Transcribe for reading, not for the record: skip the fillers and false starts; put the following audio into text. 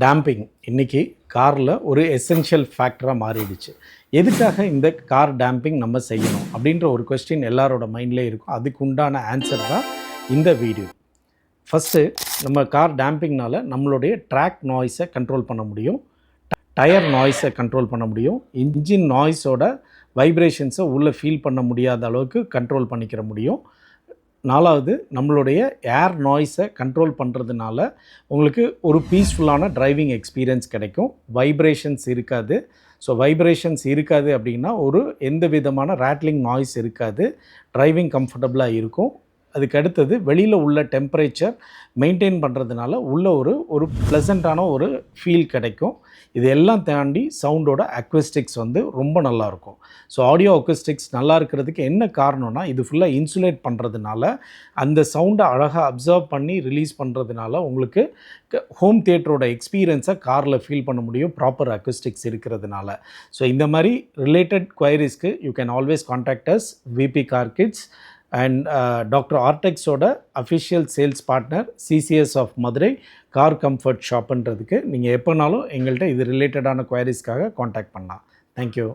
Damping இன்றைக்கி காரில் ஒரு எசென்ஷியல் ஃபேக்டராக மாறிடுச்சு. எதுக்காக இந்த கார் டேம்பிங் நம்ம செய்யணும் அப்படின்ற ஒரு கொஸ்டின் எல்லாரோட மைண்ட்லேயே இருக்கும். அதுக்கு உண்டான ஆன்சர் தான் இந்த வீடியோ. ஃபஸ்ட்டு நம்ம கார் டேம்பிங்னால் நம்மளுடைய ட்ராக் நாய்ஸை கண்ட்ரோல் பண்ண முடியும், டயர் நாய்ஸை கண்ட்ரோல் பண்ண முடியும், இன்ஜின் நாய்ஸோட வைப்ரேஷன்ஸை உள்ளே ஃபீல் பண்ண முடியாத அளவுக்கு கண்ட்ரோல் பண்ணிக்கிற முடியும். நாலாவது, நம்மளுடைய ஏர் நாய்ஸை கண்ட்ரோல் பண்ணுறதுனால உங்களுக்கு ஒரு பீஸ்ஃபுல்லான டிரைவிங் எக்ஸ்பீரியன்ஸ் கிடைக்கும். வைப்ரேஷன்ஸ் இருக்காது. ஸோ வைப்ரேஷன்ஸ் இருக்காது அப்படின்னா ஒரு எந்த விதமான ரேட்லிங் நாய்ஸ் இருக்காது. டிரைவிங் கம்ஃபர்டபுளாக இருக்கும். அதுக்கு அடுத்தது, வெளியில் உள்ள டெம்பரேச்சர் மெயின்டைன் பண்ணுறதுனால உள்ள ஒரு ப்ளசண்ட்டான ஒரு ஃபீல் கிடைக்கும். இது எல்லாம் தாண்டி சவுண்டோட அக்வஸ்டிக்ஸ் ரொம்ப நல்லாயிருக்கும். ஸோ ஆடியோ அக்வஸ்டிக்ஸ் நல்லா இருக்கிறதுக்கு என்ன காரணம்னா, இது ஃபுல்லாக இன்சுலேட் பண்ணுறதுனால அந்த சவுண்டை அழகாக அப்சர்வ் பண்ணி ரிலீஸ் பண்ணுறதுனால உங்களுக்கு ஹோம் தியேட்டரோட எக்ஸ்பீரியன்ஸை காரில் ஃபீல் பண்ண முடியும், ப்ராப்பர் அக்வஸ்டிக்ஸ் இருக்கிறதுனால. ஸோ இந்த மாதிரி ரிலேட்டட் குவைரிஸ்க்கு you can always contact us VP car kits and doctor ஆர்டெக்ஸோட official sales partner CCS of Madurai car comfort ஷாப்புன்றதுக்கு நீங்கள் எப்போனாலும் எங்கள்கிட்ட இது ரிலேட்டடான குவைரிஸ்க்காக காண்டாக்ட் பண்ணலாம். தேங்க்யூ.